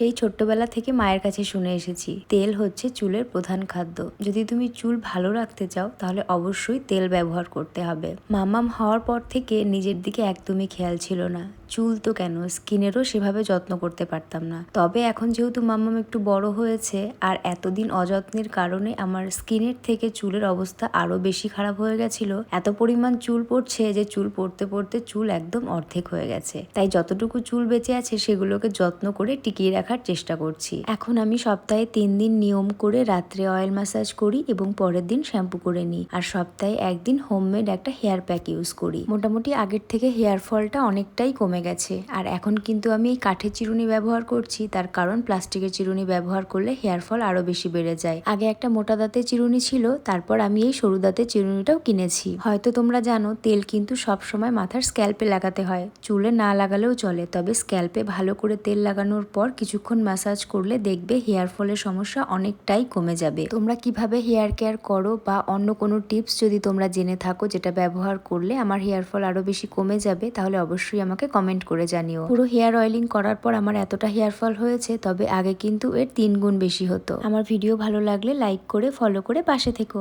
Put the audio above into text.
সেই ছোট্টবেলা থেকে মায়ের কাছে শুনে এসেছি তেল হচ্ছে চুলের প্রধান খাদ্য। যদি তুমি চুল ভালো রাখতে চাও তাহলে অবশ্যই তেল ব্যবহার করতে হবে। মামাম হওয়ার পর থেকে নিজের দিকে একদমই খেয়াল ছিল না। চুল তো কেন, স্কিনেরও সেভাবে যত্ন করতে পারতাম না। তবে এখন যেহেতু মামাম একটু বড় হয়েছে আর এতদিন অযত্নের কারণে আমার স্কিনের থেকে চুলের অবস্থা আরো বেশি খারাপ হয়ে গেছিল। এত পরিমাণ চুল পড়ছে যে চুল পড়তে পড়তে চুল একদম অর্ধেক হয়ে গেছে। তাই যতটুকু চুল বেঁচে আছে সেগুলোকে যত্ন করে টিকিয়ে রাখার চেষ্টা করছি। এখন আমি সপ্তাহে 3 দিন নিয়ম করে রাত্রে অয়েল ম্যাসাজ করি এবং পরের দিন শ্যাম্পু করে নিই। আর সপ্তাহে একদিন হোমমেড একটা হেয়ার প্যাক ইউজ করি। মোটামুটি আগের থেকে হেয়ার ফলটা অনেকটাই কমে গেছে। আর এখন কিন্তু আমি এই কাঠের চিরুনি ব্যবহার করছি, তার কারণ প্লাস্টিকের চিরুনি ব্যবহার করলে হেয়ার ফল আরো বেশি বেড়ে যায়। আগে একটা মোটা দাঁতের চিরুনি ছিল, তারপর আমি এই সরু দাঁতের চিরুনিটাও কিনেছি। হয়তো তোমরা জানো তেল কিন্তু সবসময় মাথার স্ক্যাল্পে লাগাতে হয়, চুলে না লাগালেও চলে। তবে স্ক্যাল্পে ভালো করে তেল লাগানোর পর কিছুক্ষণ ম্যাসাজ করলে দেখবে হেয়ার ফলের সমস্যা অনেকটাই কমে যাবে। তোমরা কিভাবে হেয়ার কেয়ার করো বা অন্য কোনো টিপস যদি তোমরা জেনে থাকো যেটা ব্যবহার করলে আমার হেয়ার ফল আরো বেশি কমে যাবে, তাহলে অবশ্যই আমাকে কমেন্ট করে জানিও। পুরো হেয়ার অয়েলিং করার পর আমার এতটা হেয়ার ফল হয়েছে, তবে আগে কিন্তু এর 3 গুণ বেশি হতো। আমার ভিডিও ভালো লাগলে লাইক করে ফলো করে পাশে থেকো।